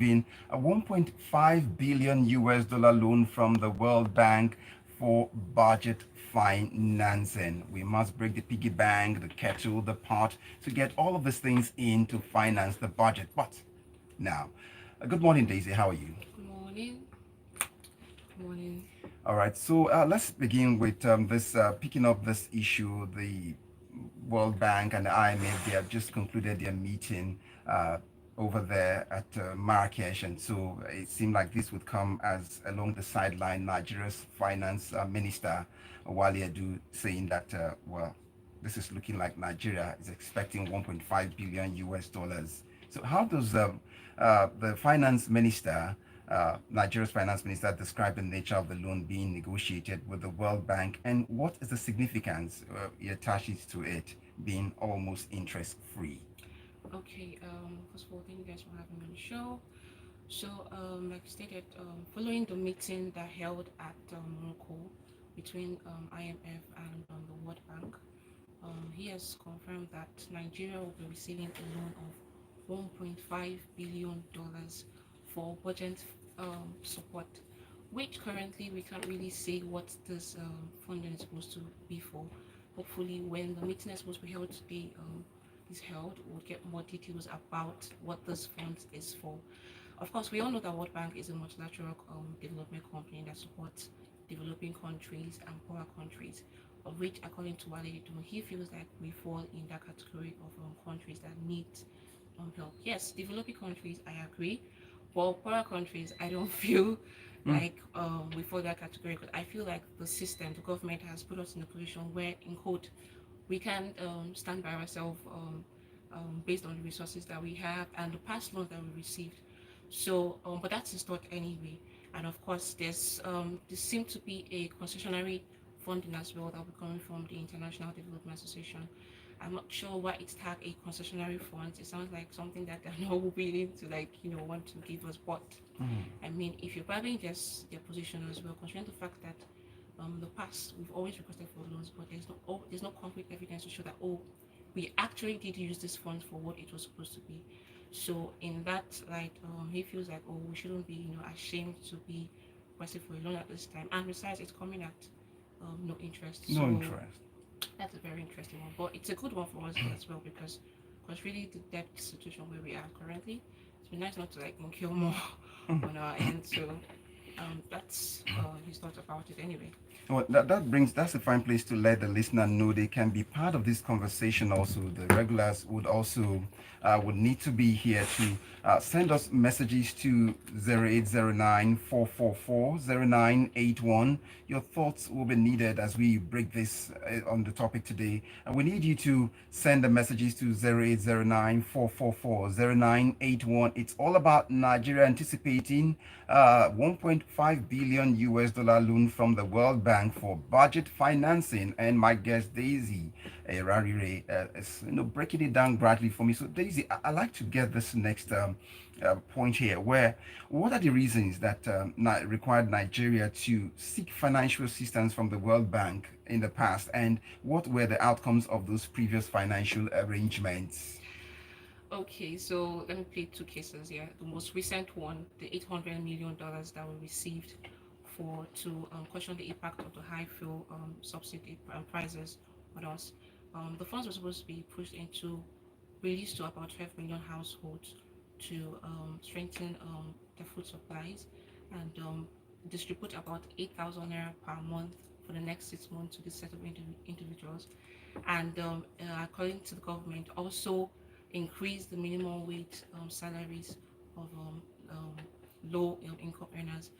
receiving a 1.5 billion US dollar loan from the World Bank for budget financing. We must break the piggy bank, the kettle, the pot to get all of these things in to finance the budget. But now, good morning, Daisy. How are you? Good morning. Good morning. All right, so let's begin with this picking up this issue. The World Bank and the IMF, they have just concluded their meeting over there at Marrakesh, and so it seemed like this would come as along the sideline. Nigeria's finance minister Wale Edu saying that well, this is looking like Nigeria is expecting 1.5 billion US dollars. So how does the finance minister, Nigeria's finance minister, describe the nature of the loan being negotiated with the World Bank, and what is the significance he attaches to it being almost interest free? Okay. First of all, thank you guys for having me on the show. So, like I stated, following the meeting that held at Morocco between IMF and the World Bank, he has confirmed that Nigeria will be receiving a loan of $1.5 billion for budget support, which currently we can't really say what this funding is supposed to be for. Hopefully, when the meeting is supposed to be held today is held, we'll get more details about what this fund is for. Of course, we all know that World Bank is a multilateral development company that supports developing countries and poorer countries, of which, according to Wale Edun, he feels like we fall in that category of countries that need help. Yes, developing countries, I agree, but poorer countries, I don't feel Mm. like we fall that category because I feel like the system, the government has put us in a position where, in quote, we can stand by ourselves based on the resources that we have and the past loans that we received. So, but that's his thought anyway. And of course, there seems to be a concessionary funding as well that will be coming from the International Development Association. I'm not sure why it's tagged a concessionary fund. It sounds like something that they're not willing to want to give us. But Mm. I mean, if you're grabbing their position as well, considering the fact that the past we've always requested for loans, but there's no concrete evidence to show that we actually did use this fund for what it was supposed to be. So in that light, he feels like we shouldn't be ashamed to be requesting for a loan at this time. And besides, it's coming at no interest. No So interest. that's a very interesting one, but it's a good one for us as well because really the debt situation where we are currently, it's been nice not to incur more on our end. So that's his thoughts about it anyway. Well, that's a fine place to let the listener know they can be part of this conversation. Also, the regulars would also would need to be here to send us messages to 0809 444 0981. Your thoughts will be needed as we break this on the topic today. And we need you to send the messages to 0809 444 0981. It's all about Nigeria anticipating 1.5 billion US dollar loan from the World Bank for budget financing. And my guest Daisy Erharhire is breaking it down gradually for me. So Daisy, I like to get this next point here, where what are the reasons that required Nigeria to seek financial assistance from the World Bank in the past, and what were the outcomes of those previous financial arrangements? Okay, so let me play two cases here. The most recent one, the $800 million that we received for to cushion the impact of the high fuel subsidy prices on us. The funds were supposed to be pushed into released to about 12 million households to strengthen their food supplies and distribute about 8,000 naira per month for the next 6 months to this set of individuals. And according to the government, also increase the minimum wage salaries of low income earners.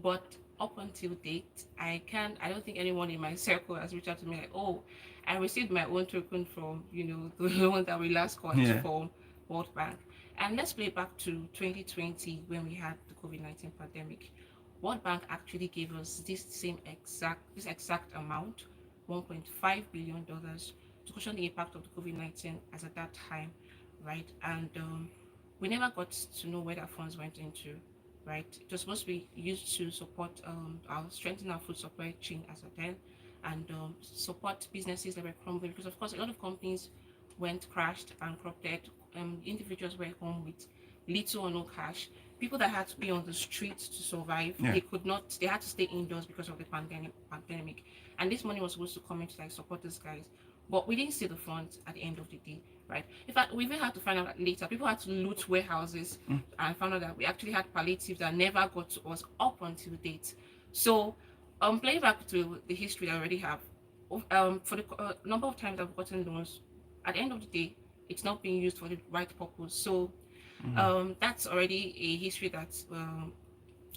But up until date, I don't think anyone in my circle has reached out to me like, oh, I received my own token from the loan that we last got Yeah. from World Bank. And let's play back to 2020 when we had the COVID-19 pandemic. World Bank actually gave us this exact amount, $1.5 billion, to cushion the impact of the COVID-19 as at that time, right? And we never got to know where that funds went into, right? It was supposed to be used to support our strengthen our food supply chain as at then, and support businesses that were crumbling because of course a lot of companies went crashed, bankrupted. Individuals were home with little or no cash, people that had to be on the streets to survive, Yeah. they could not, they had to stay indoors because of the pandemic. And this money was supposed to come in to like support these guys. But we didn't see the funds at the end of the day, right? In fact, we even had to find out that later. People had to loot warehouses and found out that we actually had palliatives that never got to us up until date. So, playing back to the history I already have, for the number of times I've gotten loans, at the end of the day, it's not being used for the right purpose. So that's already a history that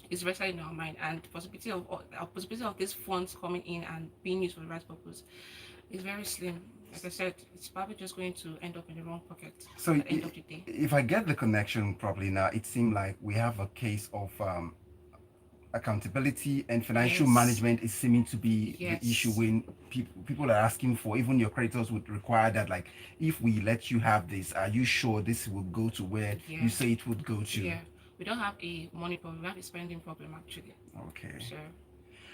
is resting in our mind, and possibility of these funds coming in and being used for the right purpose is very slim. Like I said, it's probably just going to end up in the wrong pocket So at the end of the day. if I get the connection properly now, it seemed like we have a case of accountability and financial Yes, management is seeming to be the issue yes, when people are asking for, even your creditors would require that, like, if we let you have this, are you sure this will go to where you yeah, say it would go to? yeah. We don't have a money problem. We have a spending problem actually. Okay. So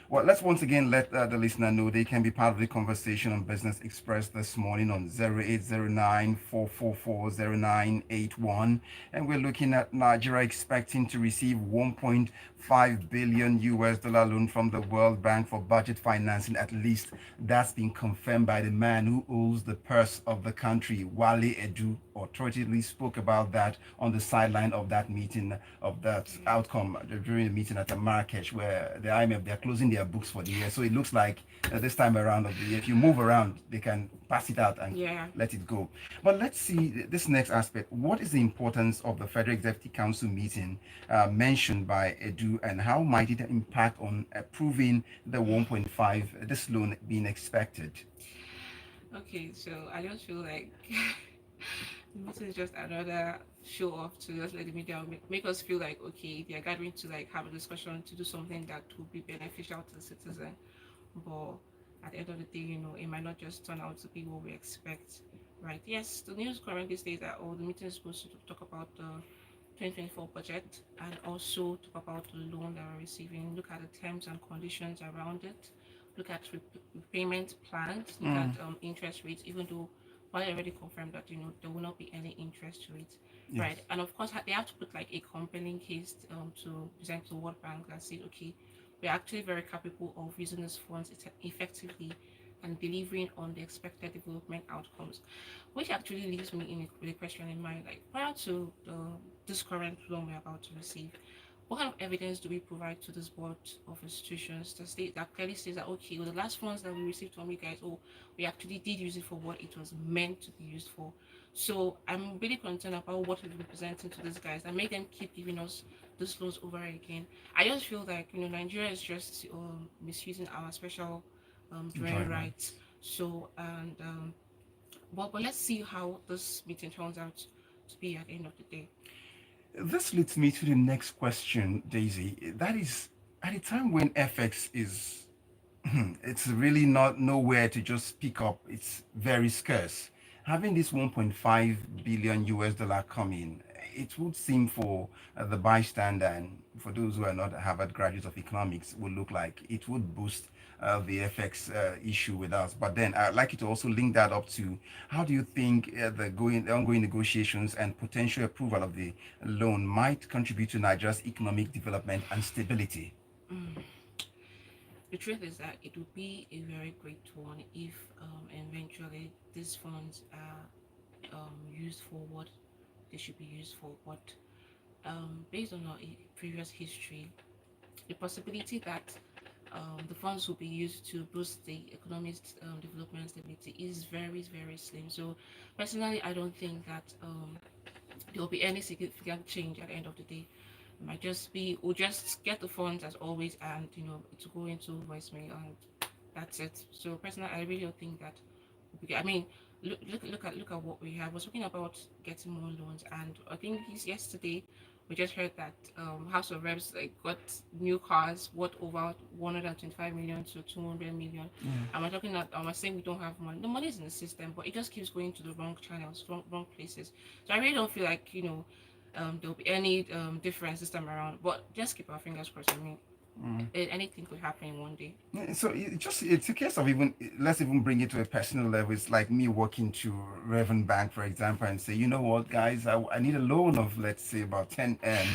Well, let's once again let the listener know they can be part of the conversation on Business Express this morning on 0809 444 0981. And we're looking at Nigeria expecting to receive 1.5 billion US dollar loan from the World Bank for budget financing. At least that's been confirmed by the man who holds the purse of the country, Wale Edu, authoritatively spoke about that on the sideline of that meeting, of that outcome during the meeting at Marrakesh, where the IMF, they're closing their books for the year. So it looks like this time around of the year, if you move around, they can pass it out and yeah. let it go. But let's see this next aspect. What is the importance of the Federal Executive Council meeting mentioned by Edu, and how might it impact on approving the 1.5, this loan being expected? Okay, so I just feel like this is just another show off to just let the media make us feel like okay, they are gathering to like have a discussion to do something that will be beneficial to the citizen. But at the end of the day, it might not just turn out to be what we expect. Right. Yes, the news currently states that the meeting is supposed to talk about the 2024 budget and also talk about the loan that we're receiving, look at the terms and conditions around it, look at repayment plans, look at interest rates, even though I already confirmed that there will not be any interest rates, Yes. right? And of course, they have to put like a compelling case to present to the World Bank that says, okay, we're actually very capable of using these funds effectively and delivering on the expected development outcomes, which actually leaves me with a question in mind. Like prior to this current loan we're about to receive, what kind of evidence do we provide to this board of institutions that clearly says that okay, well, the last funds that we received from you guys, we actually did use it for what it was meant to be used for. So I'm really concerned about what we've been presenting to these guys and make them keep giving us these loans over again. I just feel like Nigeria is just misusing our special drawing Enjoyment. rights. So and but let's see how this meeting turns out to be at the end of the day. This leads me to the next question, Daisy. That is, at a time when FX is, it's really not nowhere to just pick up. It's very scarce. Having this 1.5 billion US dollar coming, it would seem for the bystander and for those who are not Harvard graduates of economics would look like it would boost the FX issue with us. But then I'd like you to also link that up to how do you think the ongoing negotiations and potential approval of the loan might contribute to Nigeria's economic development and stability? Mm. The truth is that it would be a very great one if eventually these funds are used for what they should be used for. But based on our previous history, the possibility that the funds will be used to boost the economic development stability is very, very slim. So, personally, I don't think that there will be any significant change at the end of the day. It might just be we'll just get the funds as always, and to go into voicemail, and that's it. So, personally, I really don't think that. I mean, look at what we have. We're talking about getting more loans, and I think yesterday we just heard that House of Reps like got new cars worth over 125 million to 200 million. Yeah. And we're talking that we're saying we don't have money. The money is in the system, but it just keeps going to the wrong channels, wrong places. So I really don't feel like there'll be any difference this time around. But just keep our fingers crossed. I mean, anything could happen in one day. Yeah, so it's a case of, even let's even bring it to a personal level. It's like me walking to Reverend Bank, for example, and say, you know what, guys, I need a loan of, let's say, about 10 M,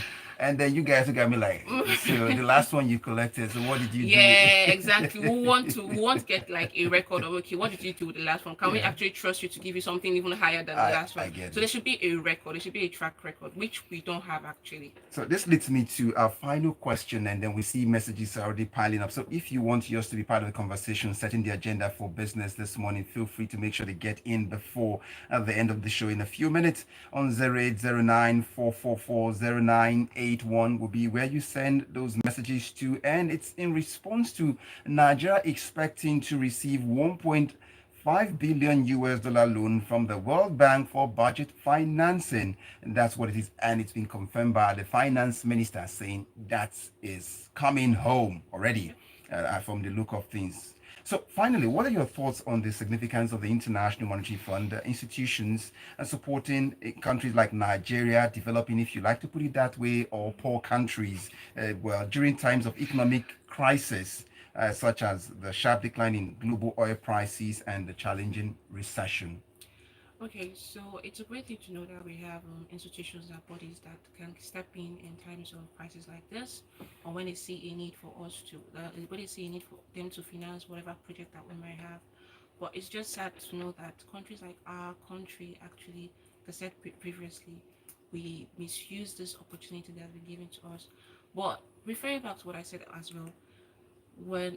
And then you guys look at me like, so the last one you collected, so what did you do with Yeah, it? exactly. We want to get like a record of, okay, what did you do with the last one? Can we Yeah, actually trust you to give you something even higher than the I last I one? get So it. there should be a record. There should be a track record, which we don't have actually. So this leads me to our final question, and then we see messages already piling up. So if you want yours to be part of the conversation, setting the agenda for business this morning, feel free to make sure to get in before the end of the show in a few minutes on 0809 444 0981 will be where you send those messages to, and it's in response to Nigeria expecting to receive 1.5 billion US dollar loan from the World Bank for budget financing. And that's what it is. And it's been confirmed by the finance minister saying that is coming home already from the look of things. So finally, what are your thoughts on the significance of the International Monetary Fund institutions supporting countries like Nigeria, developing, if you like to put it that way, or poor countries, well, during times of economic crisis, such as the sharp decline in global oil prices and the challenging recession? Okay, so it's a great thing to know that we have institutions and bodies that can step in times of crisis like this, or when they see a need for us to, when they see a need for them to finance whatever project that we might have. But it's just sad to know that countries like our country actually, like I said previously, we misuse this opportunity that has been given to us. But referring back to what I said as well, when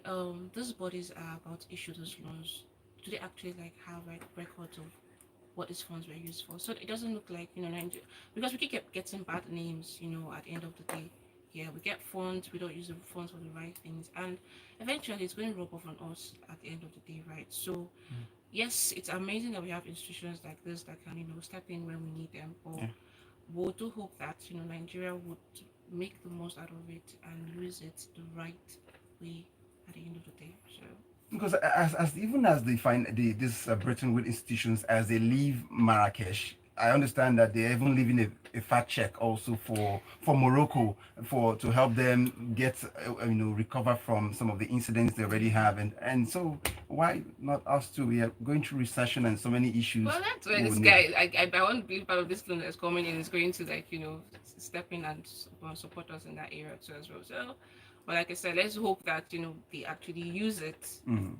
these bodies are about to issue those loans, do they actually like have like records of what these funds were used for? So it doesn't look like, Nigeria, because we keep getting bad names, at the end of the day. Yeah, we get funds, we don't use the funds for the right things, and eventually it's going to rub off on us at the end of the day, right? So yes, it's amazing that we have institutions like this that can, step in when we need them. But Yeah. we do hope that, Nigeria would make the most out of it and use it the right way at the end of the day. So Because as even as they find these Bretton Woods institutions as they leave Marrakesh, I understand that they're even leaving a fat check also for Morocco for to help them get recover from some of the incidents they already have, and so why not us too? We are going through recession and so many issues. well, that's where We this would need. guy, I want to be part of this loan that's coming in, is going to like, step in and support us in that area too as well. So, but like I said, let's hope that, they actually use it Mm.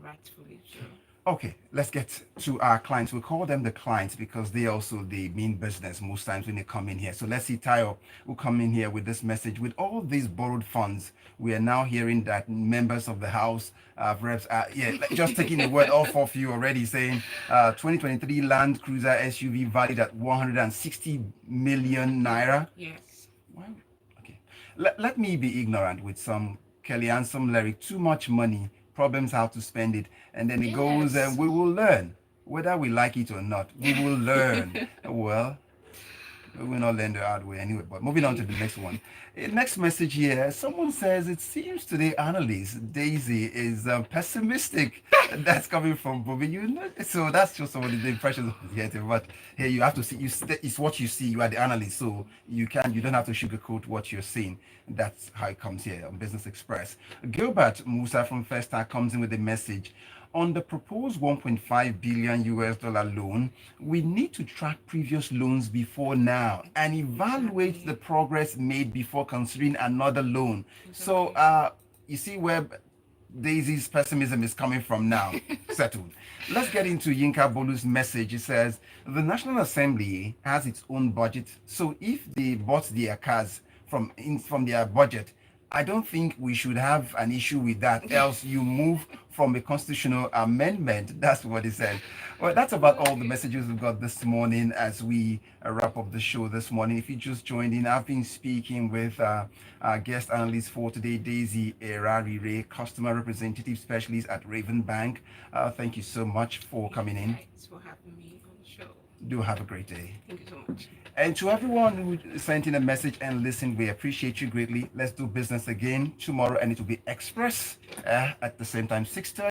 rightfully. So Okay, let's get to our clients. We call them the clients because they also they mean business most times when they come in here. So let's see Tayo who come in here with this message. With all these borrowed funds, we are now hearing that members of the House of Reps are just taking the word off of you already, saying 2023 Land Cruiser SUV valued at 160 million naira. yes. Wow. Okay. Let me be ignorant with some Kelly Ansem lyric. Too much money, problems how to spend it. And then it goes, Yes. we will learn. Whether we like it or not, we will learn. Well, we will not learn the hard way anyway. But moving on to the next one. Next message here. Someone says it seems today analyst Daisy is pessimistic. That's coming from Bobby. So that's just some of the impressions I'm getting. But here you have to see. It's what you see. You are the analyst, so you don't have to sugarcoat what you're seeing. That's how it comes here on Business Express. Gilbert Musa from First Star comes in with a message. On the proposed 1.5 billion US dollar loan, we need to track previous loans before now and evaluate the Exactly. progress made before considering another loan. So, Exactly. you see where Daisy's pessimism is coming from now. Settled. Let's get into Yinka Bolu's message. It says the National Assembly has its own budget. So if they bought their cars from their budget, I don't think we should have an issue with that. Else you move from a constitutional amendment. That's what he said. Well, that's about all the Okay. messages we've got this morning as we wrap up the show this morning. If you just joined in, I've been speaking with our guest analyst for today, Daisy Erharhire, customer representative specialist at Raven Bank. Thank you so much for Thank you coming in. guys for having me on the show. Do have a great day. Thank you so much. And to everyone who sent in a message and listened, we appreciate you greatly. Let's do business again tomorrow, and it will be express at the same time, 6:30.